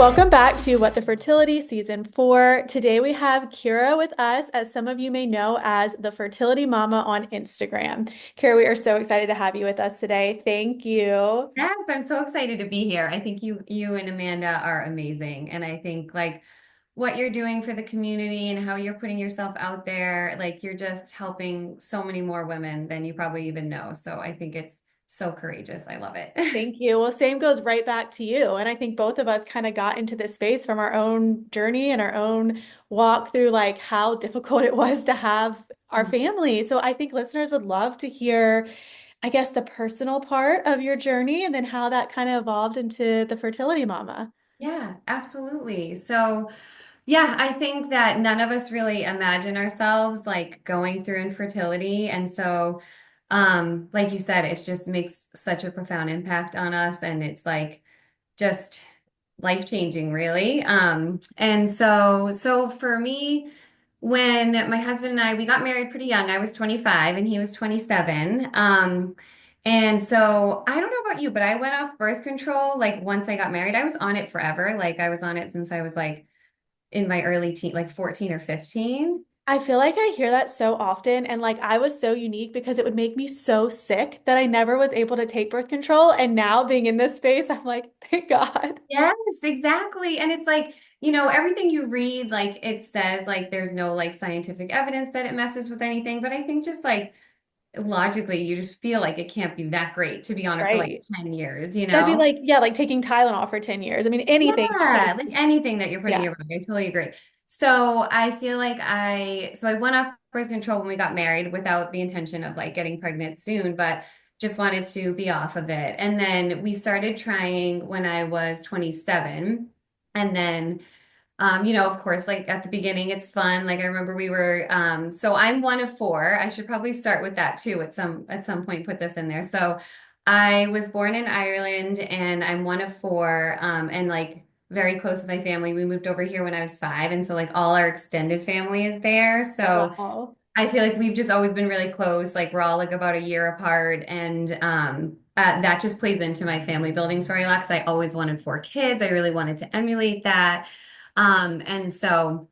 Welcome back to What the Fertility Season 4. Today we have Kira with us, as some of you may know as the Fertility Mama on Instagram. Kira, we are so excited to have you with us today. Thank you. Yes, I'm so excited to be here. I think you and Amanda are amazing. And I think like what you're doing for the community and how you're putting yourself out there, like you're just helping so many more women than you probably even know. So I think it's so courageous. I love it. Thank you. Well, same goes right back to you. And I think both of us kind of got into this space from our own journey and our own walk through like how difficult it was to have our family. So I think listeners would love to hear, I guess, the personal part of your journey and then how that kind of evolved into the fertility mama. Yeah, absolutely. So yeah, I think that none of us really imagine ourselves like going through infertility. And so, like you said, it just makes such a profound impact on us. And it's like just life-changing, really. And so for me, when my husband and we got married pretty young. I was 25 and he was 27. And so I don't know about you, but I went off birth control like once I got married. I was on it forever. Like I was on it since I was like in my early teen, like 14 or 15. I feel like I hear that so often, and like I was so unique because it would make me so sick that I never was able to take birth control. And now being in this space, I'm like, thank God. Yes, exactly. And it's like, everything you read, like it says like there's no like scientific evidence that it messes with anything. But I think just like logically, you just feel like it can't be that great to be on it for like Right. 10 years, you That'd be know? like, yeah, like taking Tylenol for 10 years. I mean, anything. Yeah, like anything that you're putting in Yeah. your body. I totally agree. So I feel like so I went off birth control when we got married without the intention of like getting pregnant soon, but just wanted to be off of it. And then we started trying when I was 27. And then of course, like at the beginning, it's fun. Like I remember so I'm one of four. I should probably start with that too at some point, put this in there. So I was born in Ireland and I'm one of four, and like very close with my family. We moved over here when I was 5. And so like all our extended family is there. So Wow. I feel like we've just always been really close. Like we're all like about a year apart. And that just plays into my family building story a lot because I always wanted 4 kids. I really wanted to emulate that. And so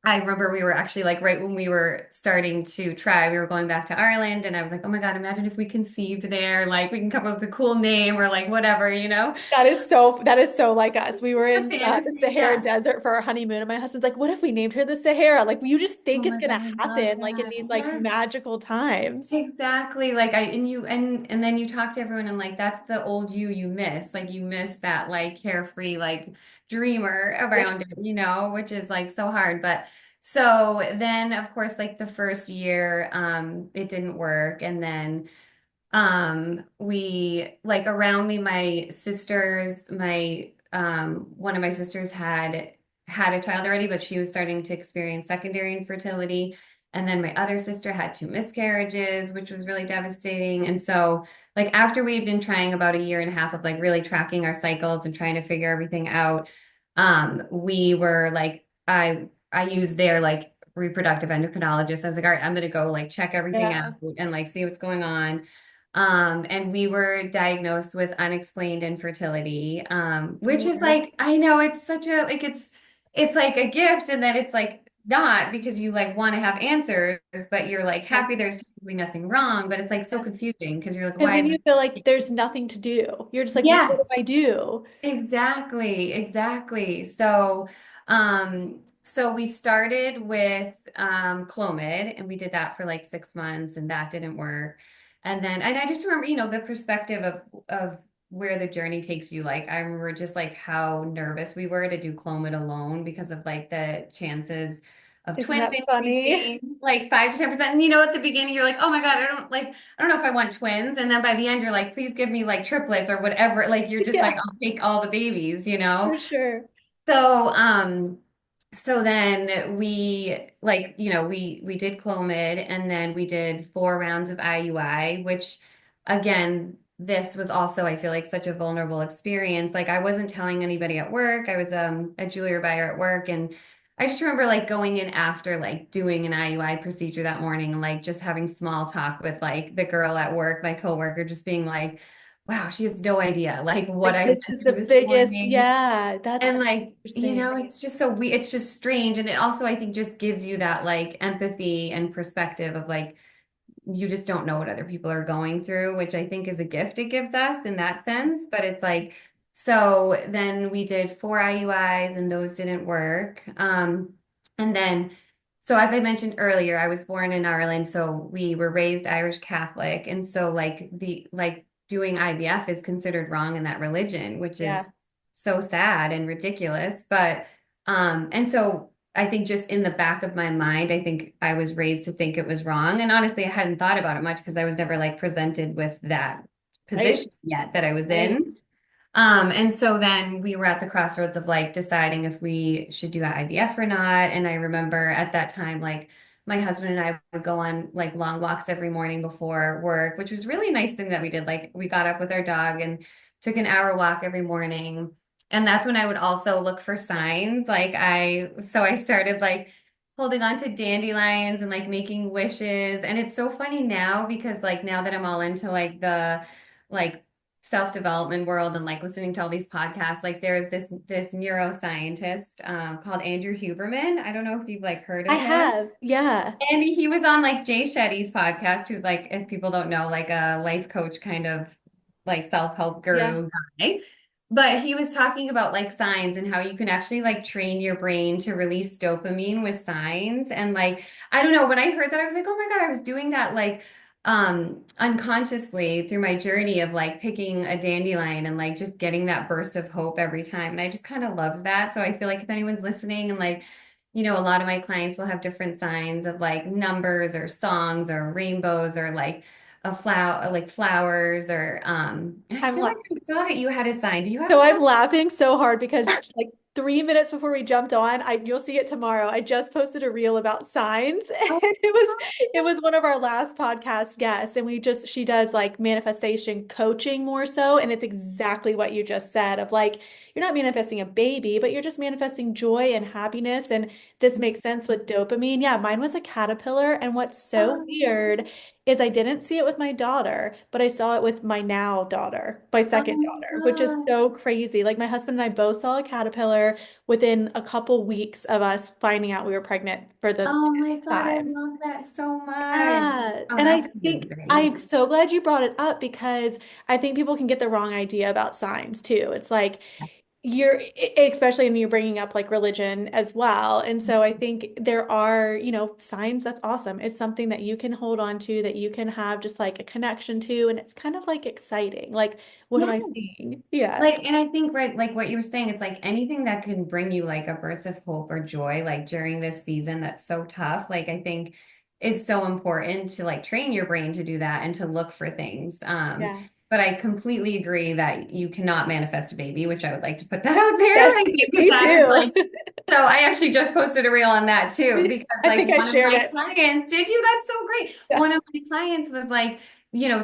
I remember we were actually like right when we were starting to try, we were going back to Ireland and I was like, oh my God, imagine if we conceived there, like we can come up with a cool name or like whatever, you know? That is so like us. We were The in the fantasy, Sahara yeah. Desert for our honeymoon, and my husband's like, "What if we named her the Sahara?" Like, you just Oh think it's my gonna God, I love happen, like in that. these like Yes. magical times. Exactly. Like and then you talk to everyone and like that's the old you miss. Like you miss that like carefree like dreamer Yeah. around it, which is like so hard. But so then of course like the first year it didn't work and then we like around me my sisters my one of my sisters had a child already, but she was starting to experience secondary infertility. And then my other sister had 2 miscarriages, which was really devastating. And so, like, after we had been trying about a year and a half of like really tracking our cycles and trying to figure everything out, we were like, I used their like reproductive endocrinologist. I was like, all right, I'm gonna go like check everything out Yeah. and like see what's going on. And we were diagnosed with unexplained infertility, The which is worst. like, I know it's such a like it's like a gift, and then it's like not because you like want to have answers, but you're like Yeah. happy there's technically nothing wrong, but it's like so Yeah. confusing because you're like, Because why then is you feel like there's nothing to do. You're just like, what do Yes, I do? exactly, exactly. So we started with Clomid and we did that for like 6 months and that didn't work. And I just remember, the perspective of where the journey takes you. Like I remember just like how nervous we were to do Clomid alone because of like the chances of Isn't twins that funny? increasing like 5 to 10%. And at the beginning you're like, oh my God, I don't know if I want twins. And then by the end, you're like, please give me like triplets or whatever. Like you're just like, Yeah, I'll take all the babies. for sure. So, so then we like, we did Clomid and then we did 4 rounds of IUI, which again, this was also, I feel like such a vulnerable experience. Like I wasn't telling anybody at work. I was a jewelry buyer at work and I just remember like going in after like doing an IUI procedure that morning and like just having small talk with like the girl at work, my coworker, just being like, wow, she has no idea like what Like I this went is the through this biggest, morning. yeah, And that's like, interesting. it's just so it's just strange. And it also, I think, just gives you that like empathy and perspective of like, you just don't know what other people are going through, which I think is a gift it gives us in that sense. But it's like, so then we did 4 IUIs and those didn't work. And then, so as I mentioned earlier, I was born in Ireland, so we were raised Irish Catholic. And so like doing IVF is considered wrong in that religion, which is Yeah, so sad and ridiculous. But and so I think just in the back of my mind, I think I was raised to think it was wrong. And honestly, I hadn't thought about it much because I was never like presented with that right, position yet that I was right. in. And so then we were at the crossroads of like deciding if we should do IVF or not. And I remember at that time, like my husband and I would go on like long walks every morning before work, which was really a nice thing that we did. Like we got up with our dog and took an hour walk every morning. And that's when I would also look for signs. So I started like holding on to dandelions and like making wishes. And it's so funny now because like now that I'm all into like the like self-development world and like listening to all these podcasts, like there's this neuroscientist called Andrew Huberman. I don't know if you've like heard I of him. have, yeah, And he was on like Jay Shetty's podcast, who's like, if people don't know, like a life coach kind of like self-help yeah. guru guy. But he was talking about like signs and how you can actually like train your brain to release dopamine with signs. And like, I don't know, when I heard that, I was like, oh my God, I was doing that like unconsciously through my journey of like picking a dandelion and like just getting that burst of hope every time. And I just kind of love that. So I feel like if anyone's listening and like a lot of my clients will have different signs of like numbers or songs or rainbows or like a flower, like flowers or I I'm feel like like, I saw that you had a sign. Do you have so a I'm sign? laughing so hard because like 3 minutes before we jumped on, you'll see it tomorrow. I just posted a reel about signs and Oh, it was one of our last podcast guests and she does like manifestation coaching more so and it's exactly what you just said of like you're not manifesting a baby, but you're just manifesting joy and happiness and this makes sense with dopamine. Yeah, mine was a caterpillar and what's so weird is I didn't see it with my daughter, but I saw it with my now daughter, my oh second my daughter, which is God. so crazy. Like my husband and I both saw a caterpillar within a couple weeks of us finding out we were pregnant for the 10th Oh my God, I time. love that so much. Yeah. Oh, And I that's think amazing. I'm so glad you brought it up because I think people can get the wrong idea about signs too. It's like especially when you're bringing up like religion as well. And so I think there are, signs that's awesome. It's something that you can hold on to, that you can have just like a connection to, and it's kind of like exciting. Like, what Yeah. am I seeing? Yeah. Like, and I think, right, like what you were saying, it's like anything that can bring you like a burst of hope or joy, like during this season that's so tough, like I think is so important to like train your brain to do that and to look for things. Yeah. But I completely agree that you cannot manifest a baby, which I would like to put that out there, Yes, like, because me that is too. like, so I actually just posted a reel on that too, because I like think I one of shared my it. clients, did you? That's so great. Yeah. One of my clients was like,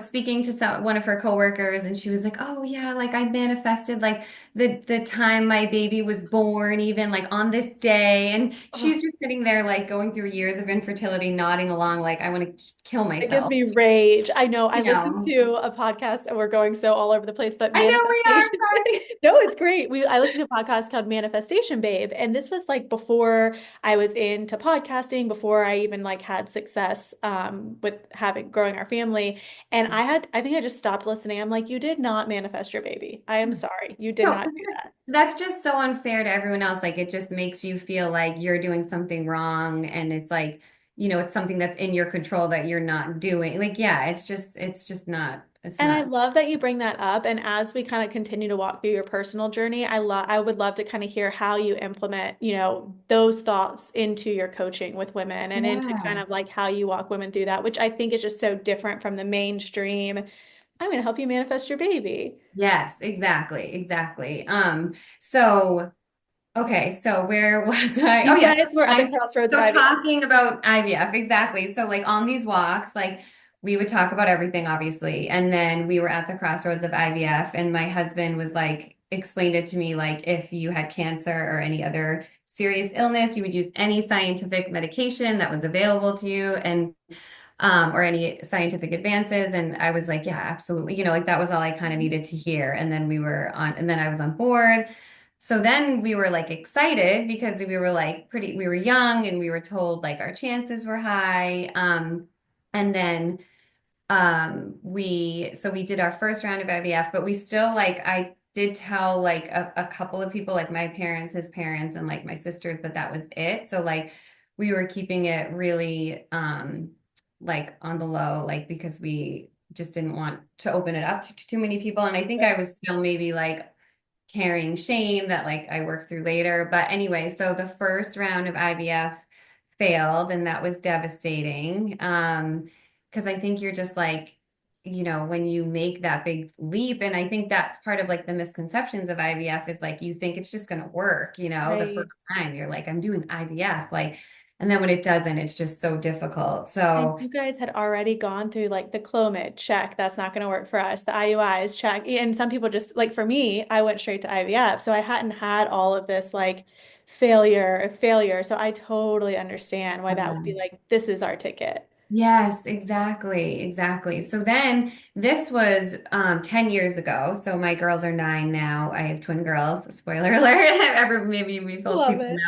speaking to one of her coworkers, and she was like, "Oh yeah, like I manifested like the time my baby was born, even like on this day." And Oh, she's just sitting there like going through years of infertility, nodding along, like I want to kill it gives myself. me rage. I know. I You listened know, to a podcast and we're going so all over the place, but I know we are. manifestation. Sorry. No, it's great. I listened to a podcast called Manifestation Babe, and this was like before I was into podcasting, before I even like had success with having growing our family. And I think I just stopped listening. I'm like, you did not manifest your baby. I am sorry. You did No, not do that. that's just so unfair to everyone else. Like it just makes you feel like you're doing something wrong, and it's like, it's something that's in your control that you're not doing. Like, yeah, it's just not, it's And I not. love that you bring that up. And as we kind of continue to walk through your personal journey, I would love to kind of hear how you implement, those thoughts into your coaching with women and into kind Yeah. of like how you walk women through that, which I think is just so different from the mainstream. I'm going to help you manifest your baby. Yes, exactly, exactly. So okay, so where was I? Oh You yes, guys were at the I crossroads of so IVF. talking about IVF, exactly. So like on these walks, like we would talk about everything, obviously. And then we were at the crossroads of IVF, and my husband was like, explained it to me like if you had cancer or any other serious illness, you would use any scientific medication that was available to you. And or any scientific advances. And I was like, yeah, absolutely. Like that was all I kind of needed to hear. And then I was on board. So then we were like excited because we were like we were young and we were told like our chances were high. And then we did our first round of IVF, but we still like I did tell like a couple of people, like my parents, his parents, and like my sisters, but that was it. So like we were keeping it really like on the low, like because we just didn't want to open it up to too many people. And I think I was still maybe like carrying shame that like I worked through later. But anyway, so the first round of IVF failed, and that was devastating. Because I think you're just like, when you make that big leap, and I think that's part of like the misconceptions of IVF is like you think it's just gonna work, the first Right. time you're like, I'm doing IVF, like, and then when it doesn't, it's just so difficult. And So you guys had already gone through like the Clomid, check, that's not going to work for us. The IUIs, check. And some people just like for me, I went straight to IVF. So I hadn't had all of this like failure. So I totally understand why that would be like, this is our ticket. yes, exactly, exactly. So then this was 10 years ago. So my girls are 9 now. I have twin girls. Spoiler alert. Maybe we told Love people it.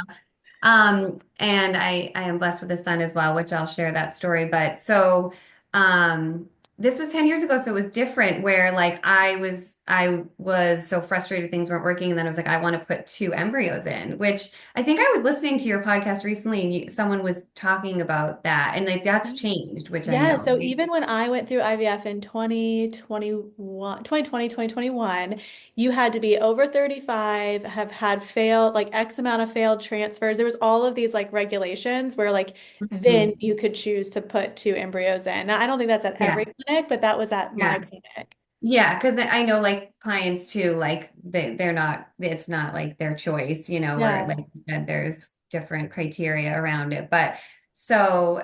now. And I am blessed with a son as well, which I'll share that story. But so um this was 10 years ago, so it was different where like I was so frustrated things weren't working, and then I was like, I want to put two embryos in, which I think I was listening to your podcast recently and someone was talking about that. And like that's changed, which I Yeah, know, so right? even when I went through IVF in 2021, 2020, 2021, you had to be over 35, have had failed like X amount of failed transfers. There was all of these like regulations where like then Mhm. you could choose to put two embryos in. Now, I don't think that's at every Yeah. clinic, but that was at my Yeah. clinic. Yeah, because I know like clients too, like they're not, it's not like their choice, where Yeah. like you said, there's different criteria around it. But so,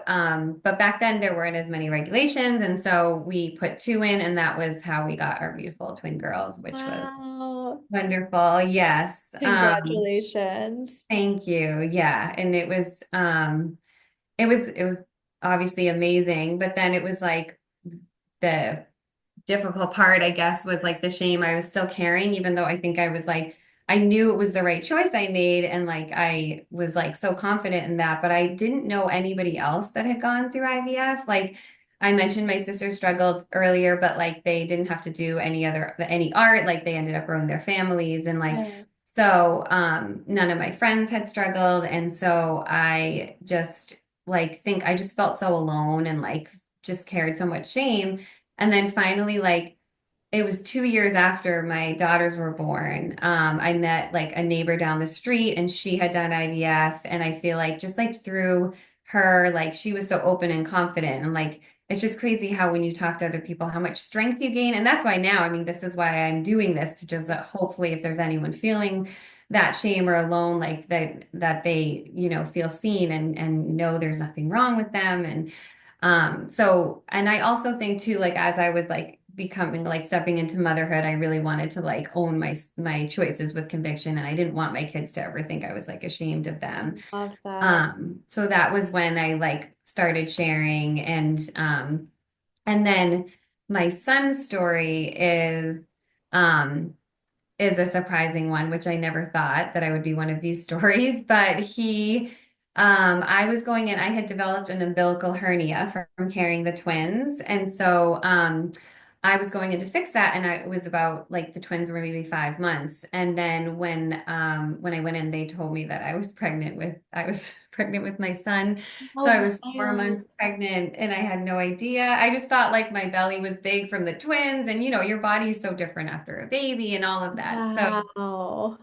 but back then there weren't as many regulations. And so we put two in, and that was how we got our beautiful twin girls, which was Wow. wonderful. Yes. Congratulations. Thank you. Yeah. And it was obviously amazing, but then it was like the difficult part, I guess, was like the shame I was still carrying, even though I think I was like, I knew it was the right choice I made. And like, I was like so confident in that, but I didn't know anybody else that had gone through IVF. Like, I mentioned my sister struggled earlier, but like they didn't have to do any art. Like they ended up growing their families and like, Yeah. so none of my friends had struggled. And so I just like think I just felt so alone and like just carried so much shame. And then finally, like, it was 2 years after my daughters were born. I met like a neighbor down the street and she had done IVF. And I feel like just like through her, like she was so open and confident. And like, it's just crazy how when you talk to other people, how much strength you gain. And that's why now, I mean, this is why I'm doing this to just hopefully if there's anyone feeling that shame or alone, like that they, feel seen and know there's nothing wrong with them. So, and I also think too, like as I was like becoming like stepping into motherhood, I really wanted to like own my choices with conviction, and I didn't want my kids to ever think I was like ashamed of them. Love that. So that was when I like started sharing, and then my son's story um is a surprising one, which I never thought that I would be one of these stories. But I was going in, I had developed an umbilical hernia from carrying the twins. And so, I was going in to fix that. And it was about like the twins were maybe 5 months. And then when I went in, they told me that I was pregnant with my son. So I Oh, was 4 months pregnant and I had no idea. I just thought like my belly was big from the twins and your body is so different after a baby and all of that. So wow.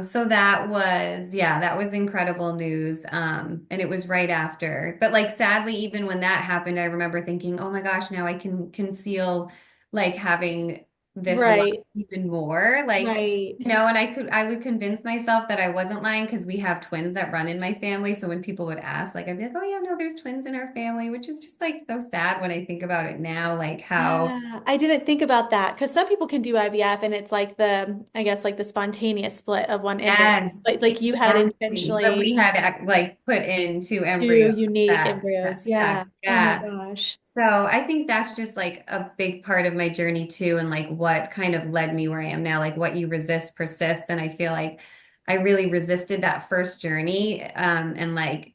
so that was incredible news. And it was right after. But like sadly, even when that happened, I remember thinking, oh my gosh, now I can conceal like having this lie Right. even more. Like, Right. and I would convince myself that I wasn't lying because we have twins that run in my family. So when people would ask, like I'd be like, oh yeah, no, there's twins in our family, which is just like so sad when I think about it now, like how. Yeah, I didn't think about that because some people can do IVF and it's like I guess like the spontaneous split of one embryo. Yes, Like you had exactly. But we intentionally had like put in two two embryos unique that embryos. Yeah. stuck. Oh my Yeah. gosh. So I think that's just like a big part of my journey too, and like what kind of led me where I am now, like what you resist persists. And I feel like I really resisted that first journey, and like,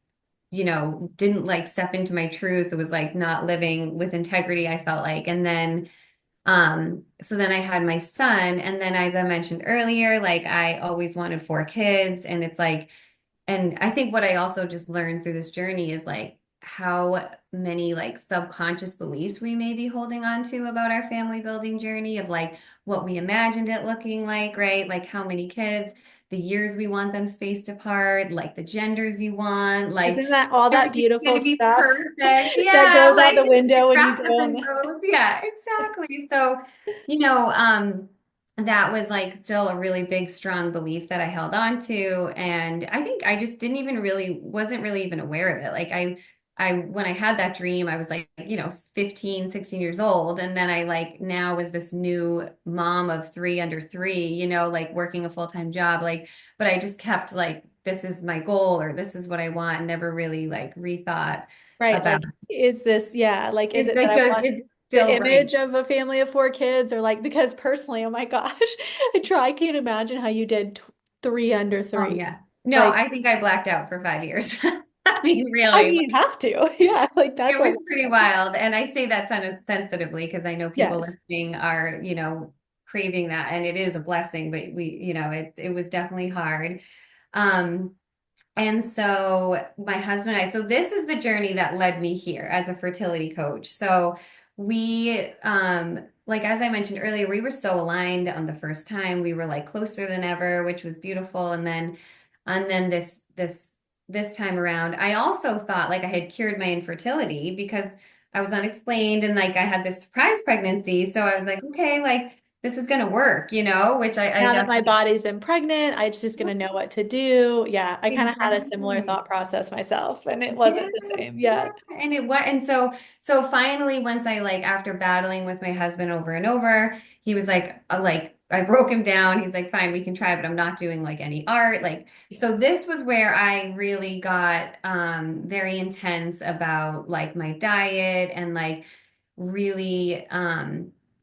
didn't like step into my truth. It was like not living with integrity, I felt like. And then so then I had my son, and then as I mentioned earlier, like I always wanted four kids, and it's like, and I think what I also just learned through this journey is like how many like subconscious beliefs we may be holding on to about our family building journey of like what we imagined it looking like, right? Like how many kids, the years we want them spaced apart, like the genders you want, like Isn't that all that everything's going beautiful to be stuff perfect. that Yeah, goes out like the the window when you grass go on isn't the grows. Yeah, exactly. So, you know, um, that was like still a really big, strong belief that I held on to. And I think I just didn't even really, wasn't really even aware of it. Like when I had that dream, I was like, 15, 16 years old. And then I like now was this new mom of three under three, like working a full-time job. Like, but I just kept like, this is my goal or this is what I want. And never really like rethought right. about Like, is this, yeah, like, is it's it that like, I want it's the still right. image of a family of four kids or like, because personally, oh my gosh, I can't imagine how you did three under Oh three. yeah. No, Like, I think I blacked out for 5 years. I mean, I really, mean, you have to. Yeah. Like, that's it a was lot. pretty wild. And I say that sensitively because I know people Yes. listening are, craving that. And it is a blessing, but it was definitely hard. Um, and so my husband and I, so this is the journey that led me here as a fertility coach. So like as I mentioned earlier, we were so aligned on the first time. We were like closer than ever, which was beautiful. And then this time around, I also thought like I had cured my infertility because I was unexplained and like I had this surprise pregnancy. So I was like, okay, like this is gonna work, which I Now that my definitely body's been pregnant, I'm just gonna know what to do. Yeah. I kind of had a similar exactly. thought process myself, and it Yeah, wasn't the same. yeah. Yeah. And it was, and so finally, once I like after battling with my husband over and over, he was like I broke him down. He's like, fine, we can try, but I'm not doing like any art. Like, so Yes. this was where I really got very intense about like my diet and like really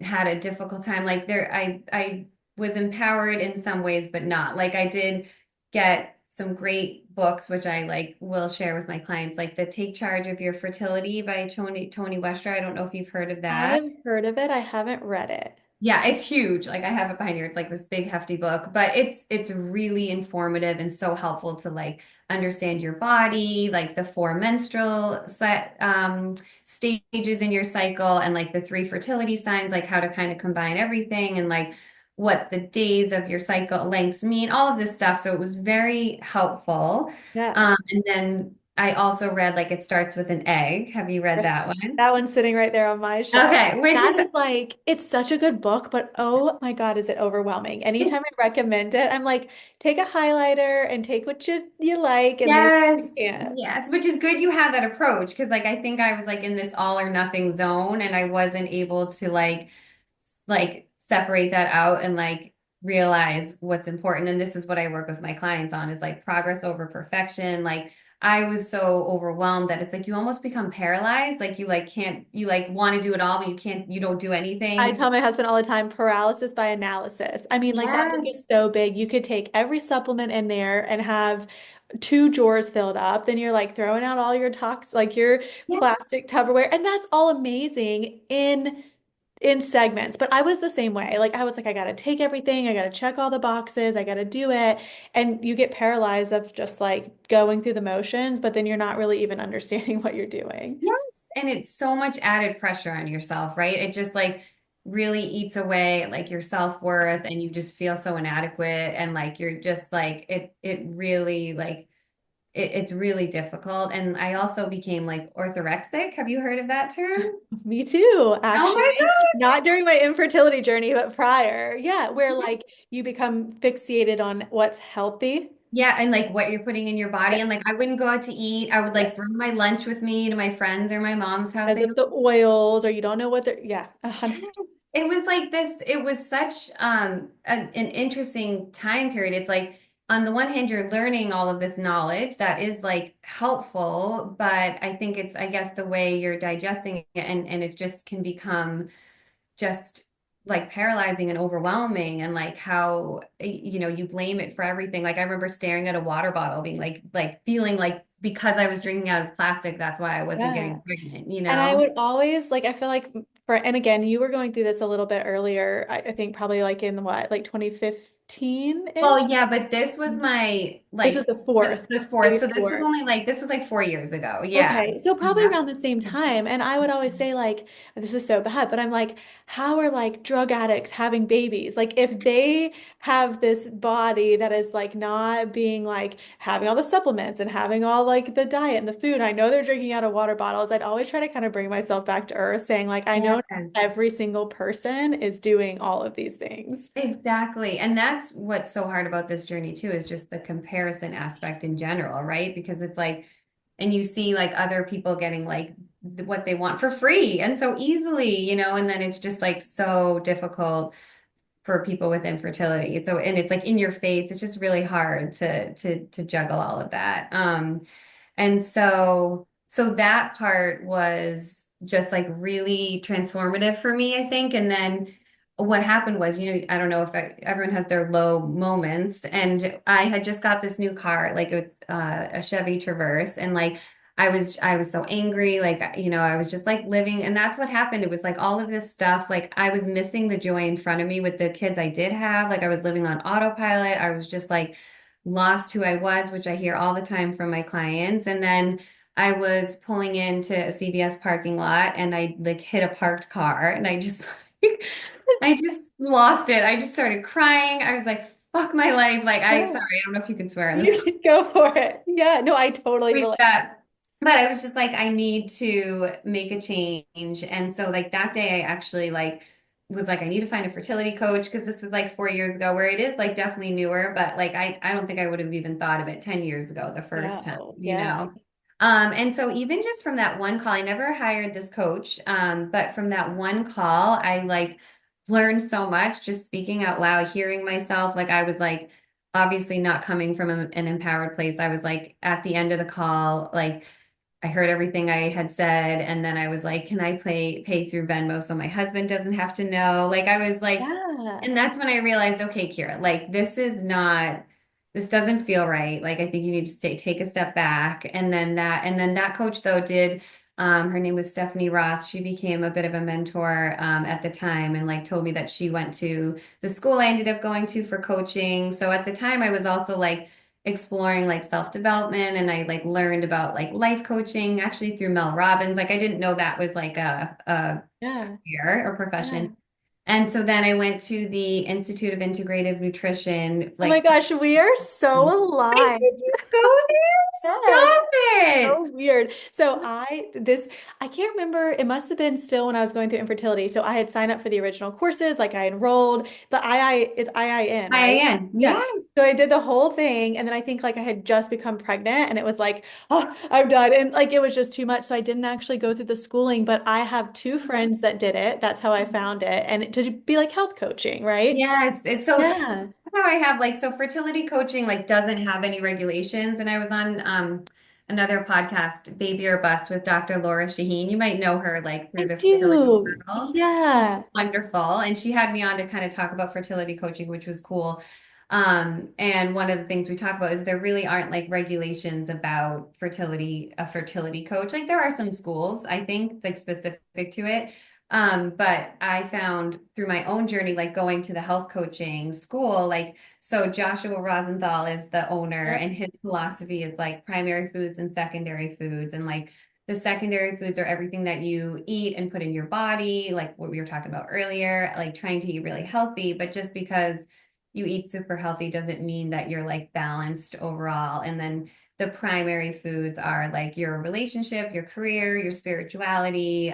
had a difficult time. Like I was empowered in some ways, but not. Like I did get some great books, which I like will share with my clients, like the Take Charge of Your Fertility by Tony Wester. I don't know if you've heard of I that. have heard of it. I haven't read it. Yeah, it's huge. Like I have it behind here. It's like this big hefty book, but it's really informative and so helpful to like understand your body, like the four menstrual stages in your cycle and like the three fertility signs, like how to kind of combine everything and like what the days of your cycle lengths mean, all of this stuff. So it was very helpful. Yeah. And then I also read like It Starts with an Egg. Have you read Right. that one? That one's sitting right there on my shelf. Okay, which That is is like, it's such a good book, but oh my God, is it overwhelming? Anytime I recommend it, I'm like, take a highlighter and take what you like and leave what yes, you can't. yes, which is good you have that approach because like I think I was like in this all or nothing zone and I wasn't able to like separate that out and like realize what's important. And this is what I work with my clients on is like progress over perfection. Like I was so overwhelmed that it's like you almost become paralyzed. Like you like can't you like want to do it all, but you don't do I anything. tell my husband all the time, paralysis by analysis. I mean, like that book Yes, is so big. You could take every supplement in there and have two drawers filled up. Then you're like throwing out all your like your yes, plastic Tupperware, and that's all amazing in segments. But I was the same way. Like I was like, I gotta take everything, I gotta check all the boxes, I gotta do it. And you get paralyzed of just like going through the motions, but then you're not really even understanding what you're doing. yes. And it's so much added pressure on yourself, right? It just like really eats away at like your self-worth and you just feel so inadequate and like you're just like it really like it's really difficult. And I also became like orthorexic. Have you heard of that term? Me too, Oh my actually. God. Not during my infertility journey, but prior. Yeah, where like you become fixated on what's healthy. Yeah, and like what you're putting in your body. And Yes. like I wouldn't go out to eat. I would like Yes. bring my lunch with me to my friends or my mom's house. As if the oils or you don't know what they're, yeah, Yes. 100%. It was like this, it was such an interesting time period. It's like on the one hand, you're learning all of this knowledge that is like helpful, but I think it's, I guess, the way you're digesting it and it just can become just like paralyzing and overwhelming and like how you blame it for everything. Like I remember staring at a water bottle being like feeling like because I was drinking out of plastic that's why I wasn't Yeah. getting pregnant, And I would always like, I feel like and again, you were going through this a little bit earlier. I think probably like in what, like 2015-ish? Well, yeah, but this was my This is like the fourth, the fourth. maybe So this was four. only like this was like 4 years ago. Yeah. Okay, so probably Yeah. around the same time. And I would always say, like, this is so bad, but I'm like, how are like drug addicts having babies? Like, if they have this body that is like not being like having all the supplements and having all like the diet and the food, I know they're drinking out of water bottles. I'd always try to kind of bring myself back to earth, saying, like, I know not Yes. every single person is doing all of these things. Exactly. And that's what's so hard about this journey too, is just the comparison aspect in general, right? Because it's like, and you see like other people getting like what they want for free and so easily, and then it's just like so difficult for people with infertility. So, and it's like in your face, it's just really hard to juggle all of that. And so that part was just like really transformative for me, I think. And then what happened was, I don't know if everyone has their low moments, and I had just got this new car, like it's a Chevy Traverse, and like I was so angry, like I was just like living, and that's what happened. It was like all of this stuff, like I was missing the joy in front of me with the kids I did have, like I was living on autopilot. I was just like lost who I was, which I hear all the time from my clients. And then I was pulling into a CVS parking lot and I like hit a parked car and I just I just lost it. I just started crying. I was like, fuck my life. Like Yeah, sorry, I don't know if you can swear on this you can go for it. Yeah, no, I totally reach relate. that. But I was just like, I need to make a change. And so like that day I actually like was like, I need to find a fertility coach because this was like 4 years ago where it is like definitely newer, but like I don't think I would have even thought of it 10 years ago, the first time, Wow. Yeah. And so even just from that one call, I never hired this coach. But from that one call, I like learned so much just speaking out loud, hearing myself. Like I was like, obviously not coming from an empowered place. I was like at the end of the call, like I heard everything I had said, and then I was like, "Can I pay through Venmo so my husband doesn't have to know?" Like I was like, Yeah. and that's when I realized, okay, Kira, like this doesn't feel right. Like I think you need to take a step back. And then that coach though did. Her name was Stephanie Roth. She became a bit of a mentor at the time, and like told me that she went to the school I ended up going to for coaching. So at the time, I was also like exploring like self-development and I like learned about like life coaching actually through Mel Robbins. Like I didn't know that was like a Yeah. career or Yeah. profession. And so then I went to the Institute of Integrative Nutrition, Oh my like gosh, we are so why aligned. did you go there? Yes. Stop it. So weird. So I can't remember, it must have been still when I was going through infertility. So I had signed up for the original courses, like I enrolled. The it's IIN, right? IIN. Yeah. Yeah. So I did the whole thing and then I think like I had just become pregnant and it was like, oh, I'm done. And like it was just too much. So I didn't actually go through the schooling, but I have two friends that did it. That's how I found it. And to be like health coaching, right? Yes. It's so that's Yeah. how I have like so fertility coaching like doesn't have any regulations. And I was on another podcast, Baby or Bust with Dr. Laura Shaheen. You might know her like I through the fertility do. world. Yeah. Wonderful. And she had me on to kind of talk about fertility coaching, which was cool. And one of the things we talk about is there really aren't like regulations about fertility, a fertility coach. Like there are some schools, I think, like specific to it. But I found through my own journey, like going to the health coaching school, like, so Joshua Rosenthal is the owner Yep. and his philosophy is like primary foods and secondary foods. And like the secondary foods are everything that you eat and put in your body, like what we were talking about earlier, like trying to eat really healthy. But just because you eat super healthy doesn't mean that you're like balanced overall. And then the primary foods are like your relationship, your career, your spirituality,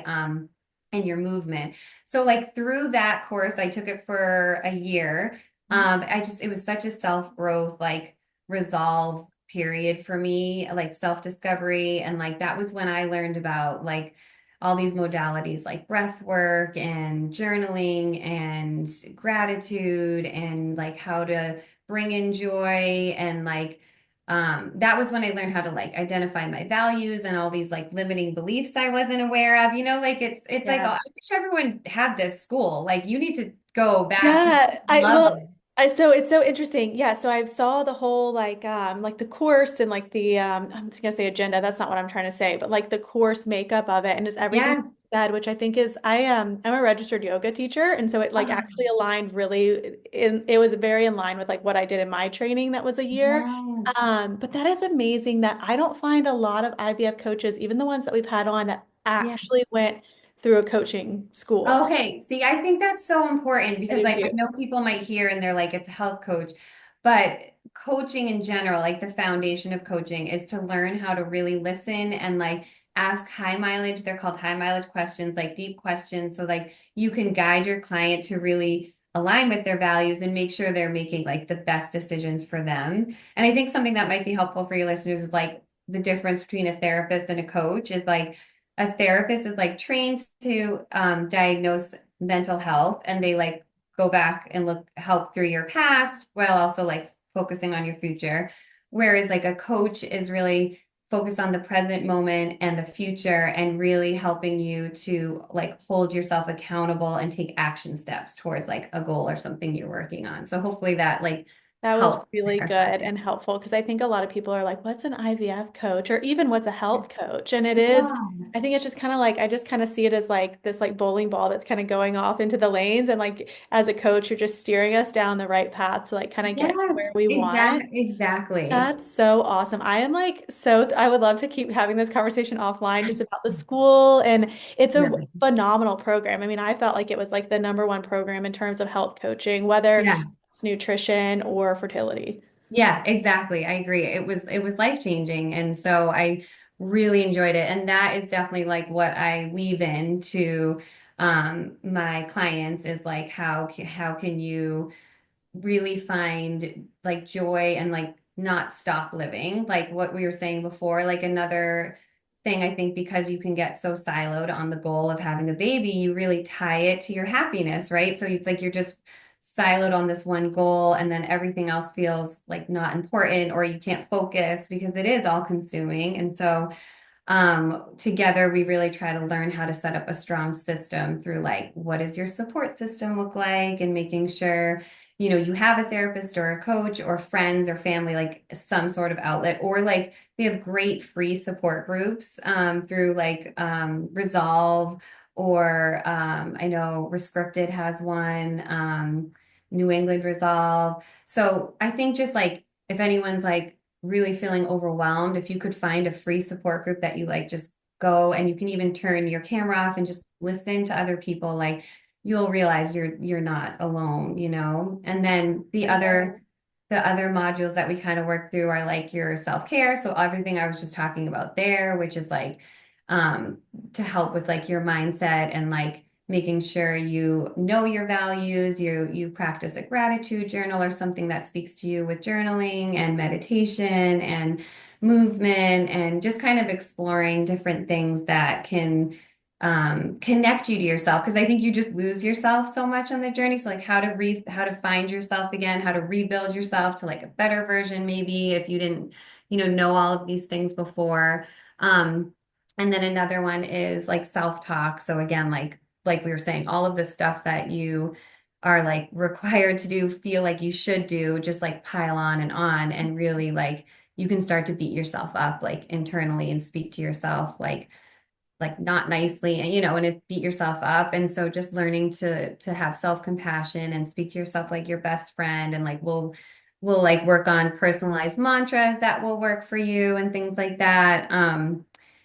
and your movement. So like through that course, I took it for a year. It was such a self-growth, like resolve period for me, like self-discovery. And like that was when I learned about like all these modalities like breath work and journaling and gratitude and like how to bring in joy and like that was when I learned how to like identify my values and all these like limiting beliefs I wasn't aware of. You know, like it's like, oh, Yeah. I wish everyone had this school. Like you need to go back. You Yeah, I love well, it. so it's so interesting. Yeah, so I saw the whole like the course and like the I'm just gonna say agenda. That's not what I'm trying to say, but like the course makeup of it and just everything Yes. you said, which I think is I'm a registered yoga teacher, and so it like actually aligned really it was very in line with like what I did in my training that was a year. Yes. But that is amazing that I don't find a lot of IVF coaches, even the ones that we've had on, that Yeah. actually went through a coaching school. Okay, see, I think that's so important I because do like I too. know people might hear and they're like it's a health coach, but coaching in general, like the foundation of coaching is to learn how to really listen and like ask high mileage, they're called high mileage questions, like deep questions, so like you can guide your client to really align with their values and make sure they're making like the best decisions for them. And I think something that might be helpful for your listeners is like the difference between a therapist and a coach is like a therapist is like trained to diagnose mental health and they like go back and look help through your past while also like focusing on your future. Whereas like a coach is really focused on the present moment and the future and really helping you to like hold yourself accountable and take action steps towards like a goal or something you're working on. So hopefully that like That was helps really good clarify. and helpful because I think a lot of people are like, what's an IVF coach? Or even what's a health coach? And it is, Yeah. I think it's just kind of like, I just kind of see it as like this like bowling ball that's kind of going off into the lanes. And like as a coach, you're just steering us down the right path to like kind of get to Yes, where we want. exactly. That's so awesome. I am like I would love to keep having this conversation offline just about the school. And it's a Really. phenomenal program. I mean, I felt like it was like the number one program in terms of health coaching, whether Yeah. it's nutrition or fertility. Yeah, exactly. I agree. It was life changing. And so I really enjoyed it. And that is definitely like what I weave into my clients is like how can you really find like joy and like not stop living, like what we were saying before. Like another thing, I think, because you can get so siloed on the goal of having a baby, you really tie it to your happiness, right? So it's like you're just siloed on this one goal, and then everything else feels like not important, or you can't focus because it is all consuming. And so together we really try to learn how to set up a strong system through like what does your support system look like and making sure you have a therapist or a coach or friends or family, like some sort of outlet, or like they have great free support groups through like Resolve, or I know Rescripted has one, New England Resolve. So I think just like if anyone's like really feeling overwhelmed, if you could find a free support group that you like, just go, and you can even turn your camera off and just listen to other people, like you'll realize you're not alone. And then the other modules that we kind of work through are like your self-care. So everything I was just talking about there, which is like um to help with like your mindset and like making sure you know your values, you practice a gratitude journal or something that speaks to you with journaling and meditation and movement, and just kind of exploring different things that can connect you to yourself, because I think you just lose yourself so much on the journey. So like how to find yourself again, how to rebuild yourself to like a better version, maybe if you didn't know all of these things before. And then another one is like self-talk. So again, like we were saying, all of the stuff that you are like required to do, feel like you should do, just like pile on, and really like you can start to beat yourself up like internally and speak to yourself like not nicely, and and it beat yourself up. And so just learning to have self-compassion and speak to yourself like your best friend, and like we'll like work on personalized mantras that will work for you and things like that.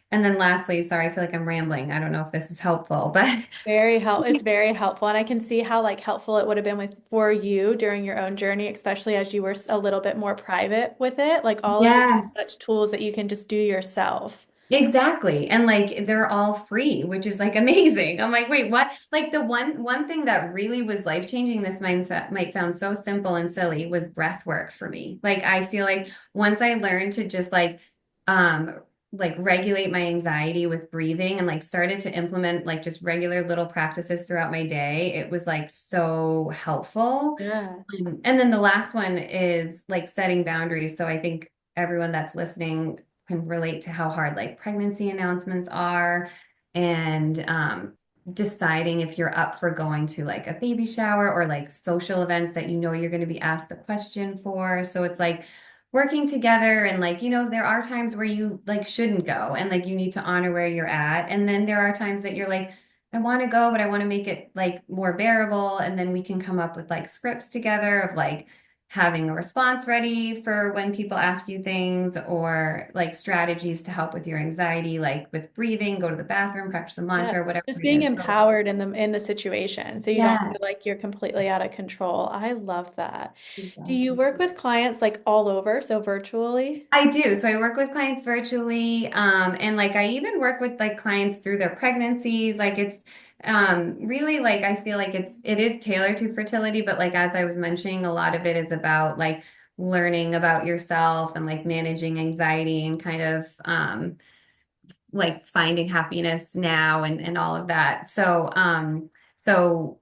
And then lastly, sorry, I feel like I'm rambling. I don't know if this is helpful, but It's very helpful. And I can see how like helpful it would have been for you during your own journey, especially as you were a little bit more private with it. Like all of these yes. such tools that you can just do yourself. Exactly. And like they're all free, which is like amazing. I'm like, wait, what? Like the one thing that really was life-changing, this mindset might sound so simple and silly, was breath work for me. Like I feel like once I learned to just like um like regulate my anxiety with breathing and like started to implement like just regular little practices throughout my day, it was like so helpful. Yeah. And then the last one is like setting boundaries. So I think everyone that's listening can relate to how hard like pregnancy announcements are and deciding if you're up for going to like a baby shower or like social events that you know you're going to be asked the question for. So it's like working together and like, there are times where you like shouldn't go and like you need to honor where you're at. And then there are times that you're like, I want to go, but I want to make it like more bearable. And then we can come up with like scripts together of like having a response ready for when people ask you things or like strategies to help with your anxiety, like with breathing, go to the bathroom, practice a Yeah. mantra, whatever Just it being is. So, empowered in the situation so you don't yeah, feel like you're completely out of control. I love that. Do you exactly. work with clients like all over, so virtually? I do. So I work with clients virtually, and like I even work with like clients through their pregnancies. Like it's really like I feel like it is tailored to fertility, but like as I was mentioning, a lot of it is about like learning about yourself and like managing anxiety and kind of like finding happiness now and all of that. So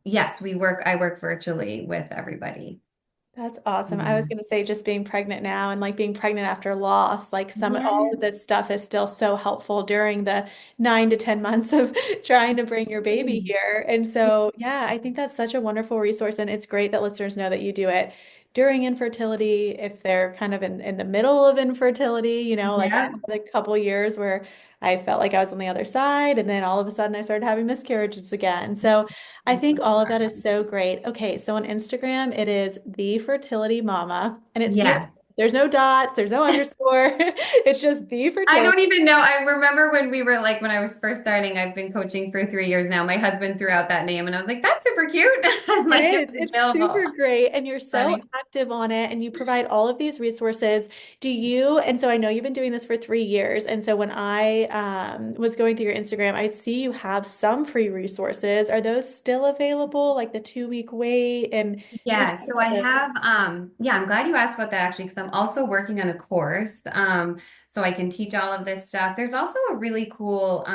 yes, I work virtually with everybody. That's awesome. I was Mhm. going to say just being pregnant now and like being pregnant after loss, like all Yeah. of this stuff is still so helpful during the 9 to 10 months of trying to bring your baby here. And so, yeah, I think that's such a wonderful resource. And it's great that listeners know that you do it during infertility, if they're kind of in the middle of infertility, like I Yeah. had a couple years where I felt like I was on the other side, and then all of a sudden I started having miscarriages again. So I think all of that is so great. Okay, so on Instagram, it is the fertility mama, and it's beautiful. Yeah. There's no dots, there's no underscore. It's just the I fertility. don't even know. I remember when we were like, when I was first starting, I've been coaching for 3 years now. My husband threw out that name and I was like, that's super cute. And It like, it is. was It's available. super great. And you're so Funny. active on it and you provide all of these resources. And so I know you've been doing this for 3 years. And so when I was going through your Instagram, I see you have some free resources. Are those still available, like the 2 week wait? And can you Yeah, talk so I about those? have yeah, I'm glad you asked about that actually because I'm also working on a course so I can teach all of this stuff. There's also a really cool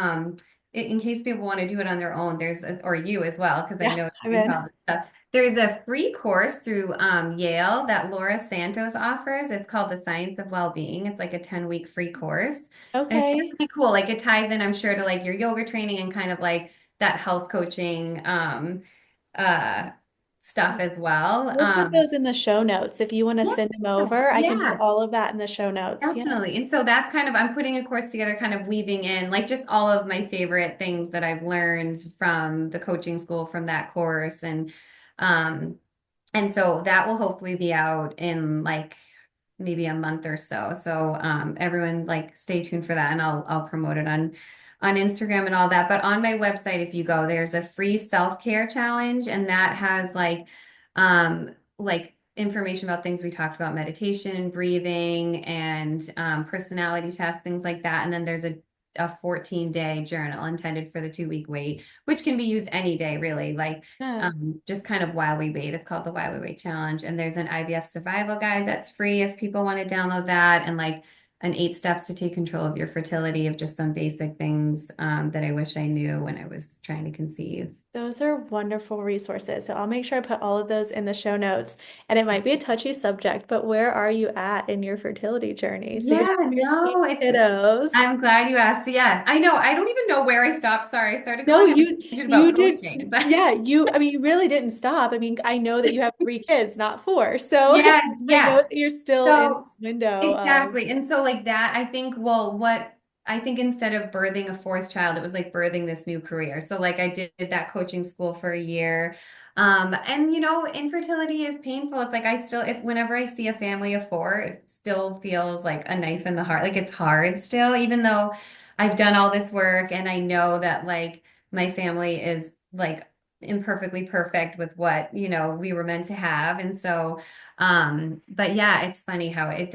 in case people want to do it on their own, or you as well because I Yeah, know I'm you're doing all in. this stuff. There's a free course through Yale that Laura Santos offers. It's called The Science of Wellbeing. It's like a 10-week free course. And it's Okay. really cool. Like it ties in, I'm sure, to like your yoga training and kind of like that health coaching uh stuff as well. We'll put those in the show notes. If you want to Yeah, send them over, I can put yeah, all of that in the show notes. Yeah. definitely. And so that's kind of, I'm putting a course together, kind of weaving in like just all of my favorite things that I've learned from the coaching school from that course. Um, and so that will hopefully be out in like maybe a month or so. So everyone like stay tuned for that and I'll promote it on Instagram and all that. But on my website, if you go, there's a free self-care challenge and that has like information about things we talked about, meditation, breathing, and personality tests, things like that. And then there's a 14-day journal intended for the 2 week wait, which can be used any day, really. Like Yeah. just kind of while we wait. It's called the While We Wait Challenge. And there's an IVF survival guide that's free if people want to download that. And like an 8 steps to take control of your fertility of just some basic things that I wish I knew when I was trying to conceive. Those are wonderful resources. So I'll make sure I put all of those in the show notes. And it might be a touchy subject, but where are you at in your fertility journey? So you Yeah, have your no, kiddos. I'm glad you asked. Yeah, I know. I don't even know where I stopped. Sorry, I started No, going on a you tangent you about did. coaching, but Yeah, I mean, you really didn't stop. I mean, I know that you have 3 kids, not four. So yeah, I know yeah. that you're still in So this window of, exactly. And so like that, I think, well, what I think instead of birthing a fourth child, it was like birthing this new career. So like I did that coaching school for a year. And infertility is painful. It's like I still, if whenever I see a family of four, it still feels like a knife in the heart. Like it's hard still, even though I've done all this work and I know that like my family is like imperfectly perfect with what, we were meant to have. And so But yeah, it's funny how it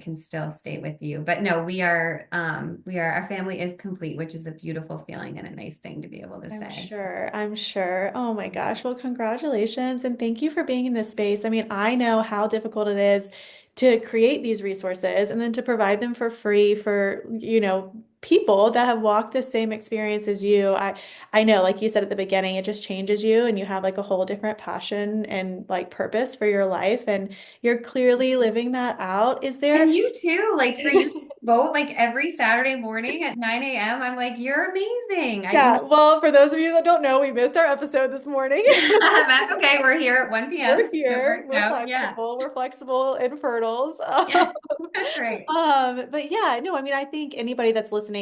can still stay with you. But no, our family is complete, which is a beautiful feeling and a nice thing to be able to I'm say. sure. I'm sure. Oh my gosh. Well, congratulations and thank you for being in this space. I mean, I know how difficult it is to create these resources and then to provide them for free for, people that have walked the same experience as you. I know, like you said at the beginning, it just changes you and you have like a whole different passion and like purpose for your life and you're clearly living that out. Is there And you too, like for you to vote like every Saturday morning at 9 a.m., I'm like, you're amazing. Yeah, well, for those of you that don't know, we missed our episode this morning. That's okay. We're here at 1 p.m., We're so it here. worked We're out. Yeah. flexible. We're flexible infertils. Yeah. That's right. But yeah, no, I mean, I think anybody that's listening,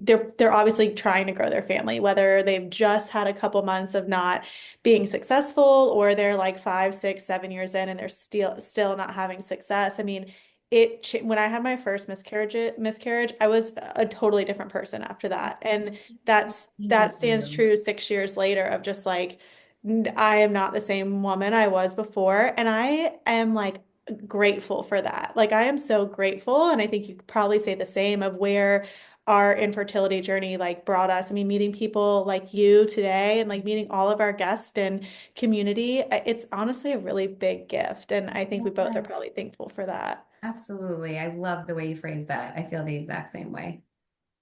they're obviously trying to grow their family, whether they've just had a couple months of not being successful or they're like 5, 6, 7 years in and they're still not having success. I mean, when I had my first miscarriage, I was a totally different person after that. And Easy that for stands you. true 6 years later of just like I am not the same woman I was before. And I am like grateful for that. Like I am so grateful. And I think you could probably say the same of where our infertility journey like brought us. I mean, meeting people like you today and like meeting all of our guests and community, it's honestly a really big gift. And I think we both are Yeah, probably thankful for that. absolutely. I love the way you phrase that. I feel the exact same way.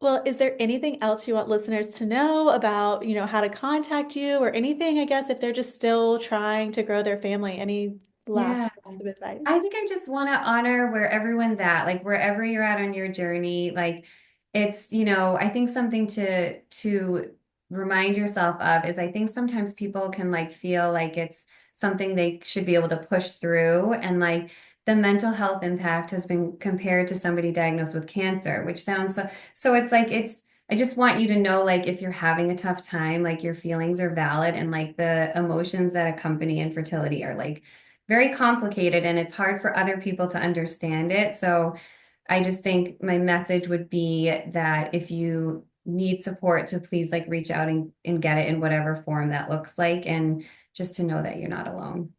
Well, is there anything else you want listeners to know about, how to contact you or anything, I guess, if they're just still trying to grow their family? Any Yeah. last words of I advice? think I just want to honor where everyone's at, like wherever you're at on your journey. Like it's, I think something to remind yourself of is I think sometimes people can like feel like it's something they should be able to push through. And like the mental health impact has been compared to somebody diagnosed with cancer, which sounds so it's like I just want you to know, like, if you're having a tough time, like your feelings are valid and like the emotions that accompany infertility are like very complicated and it's hard for other people to understand it. So I just think my message would be that if you need support to please like reach out and get it in whatever form that looks like and just to know that you're not alone.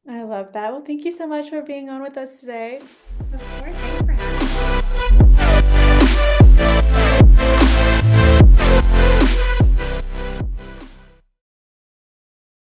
I love that. Well, thank you so much for being on with us today. Of course, thanks for having me.